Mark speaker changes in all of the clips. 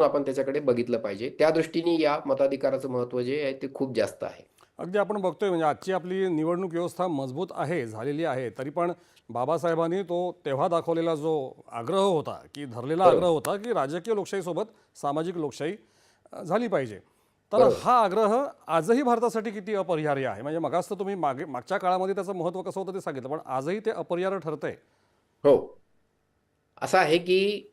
Speaker 1: आपण त्याच्याकडे बघितलं पाहिजे. त्या दृष्टीने या मताधिकाराचं महत्त्व जे आहे ते खूप जास्त आहे.
Speaker 2: अगदी आपण बघतोय म्हणजे आजची आपली निवडणूक व्यवस्था मजबूत आहे, झालेली आहे. तरी पण बाबासाहेबांनी तो तेव्हा दाखवलेला जो आग्रह होता, की धरलेला आग्रह
Speaker 1: बरोबर,
Speaker 2: होता, की राजकीय लोकशाहीसोबत सामाजिक लोकशाही झाली पाहिजे. तर
Speaker 1: बरोबर.
Speaker 2: हा आग्रह आजही भारतासाठी किती अपरिहार्य आहे? म्हणजे मगाच तर तुम्ही मागच्या काळामध्ये त्याचं महत्त्व कसं होतं ते सांगितलं, पण आजही ते अपरिहार्य ठरतंय.
Speaker 1: हो. असं आहे की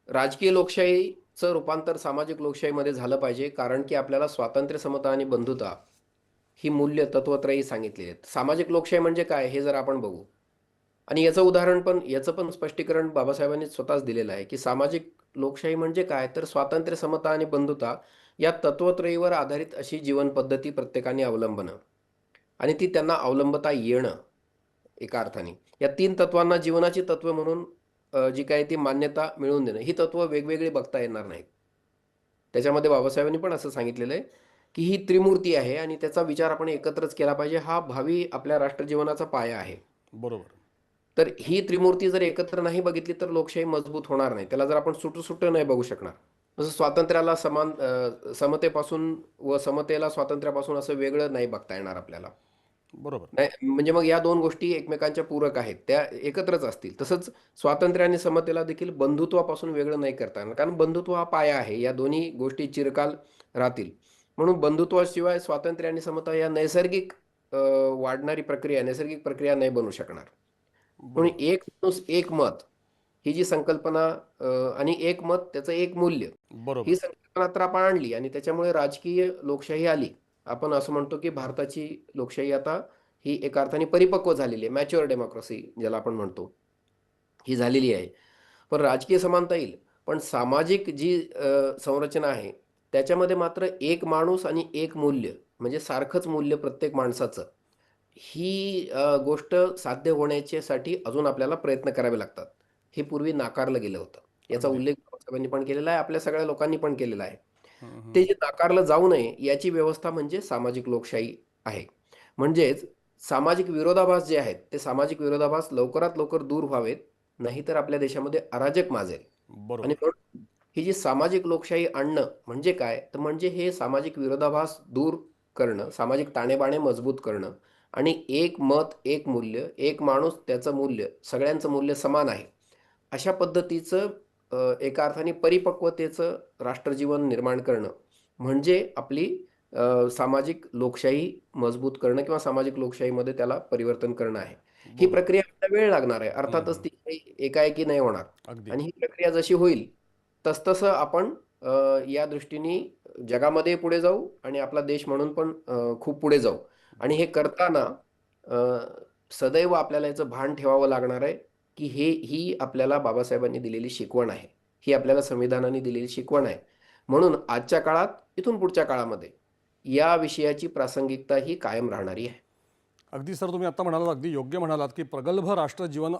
Speaker 1: राजकीय लोकशाहीचं रूपांतर सामाजिक लोकशाहीमध्ये झालं पाहिजे. कारण की आपल्याला स्वातंत्र्य, समता आणि बंधुता ही मूल्य तत्वत्रयी सांगितलेली आहेत. सामाजिक लोकशाही म्हणजे काय हे जर आपण बघू आणि याचं पण स्पष्टीकरण बाबासाहेबांनी स्वतःच दिलेलं आहे, की सामाजिक लोकशाही म्हणजे काय? तर स्वातंत्र्य, समता आणि बंधुता या तत्वत्रयीवर आधारित अशी जीवन पद्धती प्रत्येकाने अवलंबणं आणि ती त्यांना अवलंबता येणं एका अर्थाने. या 3 तत्वांना जीवनाची तत्व म्हणून जी काही ती मान्यता मिळवून देणं, ही तत्व वेगवेगळी बघता येणार नाहीत. त्याच्यामध्ये बाबासाहेबांनी पण असं सांगितलेलं आहे, की ही त्रिमूर्ती आहे आणि त्याचा विचार आपण एकत्रच केला पाहिजे. हा भावी आपल्या राष्ट्रजीवनाचा पाया आहे.
Speaker 2: बरोबर.
Speaker 1: तर ही त्रिमूर्ती जर एकत्र नाही बघितली, तर लोकशाही मजबूत होणार नाही. त्याला जर आपण सुटं-सुटं नाही बघू शकणार. जसं स्वातंत्र्याला समतेपासून व समतेला स्वातंत्र्यापासून असं वेगळं नाही बघता येणार आपल्याला.
Speaker 2: बरोबर.
Speaker 1: नाही, म्हणजे मग या 2 गोष्टी एकमेकांच्या पूरक आहेत. त्या एकत्रच असतील. तसंच स्वातंत्र्य आणि समतेला देखील बंधुत्वापासून वेगळं नाही करता येणार. कारण बंधुत्व हा पाया आहे. या दोन्ही गोष्टी चिरकाल राहतील. म्हणून बंधुत्वाशिवाय स्वातंत्र्य आणि समता या नैसर्गिक वाढणारी प्रक्रिया, नैसर्गिक प्रक्रिया नाही बनू शकणार. म्हणून
Speaker 2: बरोबर.
Speaker 1: एक माणूस एक मत ही जी संकल्पना आणि एक मत त्याचं एक मूल्य, ही
Speaker 2: बरोबर.
Speaker 1: संकल्पना तर आपण आणली आणि त्याच्यामुळे राजकीय लोकशाही आली. आपण असं म्हणतो की भारताची लोकशाही आता ही एका अर्थाने परिपक्व झालेली आहे. मॅच्युअर डेमोक्रेसी ज्याला आपण म्हणतो, ही झालेली आहे. पण राजकीय समानता येईल. पण सामाजिक जी संरचना आहे, त्याच्यामध्ये मात्र एक माणूस आणि एक मूल्य म्हणजे सारखंच मूल्य प्रत्येक माणसाचं, ही गोष्ट साध्य होण्याच्यासाठी अजून आपल्याला प्रयत्न करावे लागतात. हे पूर्वी नाकारलं गेलं होतं. याचा
Speaker 2: अगदी.
Speaker 1: उल्लेख बाबासाहेबांनी पण केलेला आहे, आपल्या सगळ्या लोकांनी पण केलेला आहे.
Speaker 2: हं,
Speaker 1: ते
Speaker 2: हं.
Speaker 1: जे नाकारलं जाऊ नये याची व्यवस्था म्हणजे सामाजिक लोकशाही आहे. म्हणजेच सामाजिक विरोधाभास जे आहेत, ते सामाजिक विरोधाभास लवकरात लवकर दूर व्हावेत, नाहीतर आपल्या देशामध्ये अराजक माजेल. आणि
Speaker 2: बरोबर.
Speaker 1: म्हणून ही जी सामाजिक लोकशाही आणणं म्हणजे काय? तर म्हणजे हे सामाजिक विरोधाभास दूर करणं, सामाजिक ताणेबाणे मजबूत करणं आणि एक मत, एक मूल्य, एक माणूस त्याचं मूल्य, सगळ्यांचं मूल्य समान आहे. अशा पद्धतीचं एका अर्थाने परिपक्वतेचं राष्ट्रजीवन निर्माण करणं, म्हणजे आपली सामाजिक लोकशाही मजबूत करणं किंवा सामाजिक लोकशाहीमध्ये त्याला परिवर्तन करणं आहे. ही
Speaker 2: बरोबर.
Speaker 1: प्रक्रिया व्हायला वेळ लागणार आहे.
Speaker 2: हं,
Speaker 1: अर्थातच
Speaker 2: हं.
Speaker 1: ती काही एकाएकी नाही होणार
Speaker 2: अगदी.
Speaker 1: आणि ही प्रक्रिया जशी होईल, तसतसं आपण या दृष्टीने जगामध्ये पुढे जाऊ आणि आपला देश म्हणून पण खूप पुढे जाऊ आणि हे
Speaker 2: बरोबर.
Speaker 1: करताना अ, सदैव आपल्याला याचं भान ठेवावं लागणार आहे, की ही आपल्याला बाबासाहेबांनी दिलेली शिकवण आहे. ही आपल्याला संविधानाने दिलेली शिकवण आहे. म्हणून आजच्या काळात, इथून पुढच्या काळामध्ये या विषयाची प्रासंगिकता ही कायम राहणारी आहे.
Speaker 2: अगदी सर तुम्ही आता म्हणालात, अगदी योग्य म्हणालात, की प्रगल्भ राष्ट्रजीवन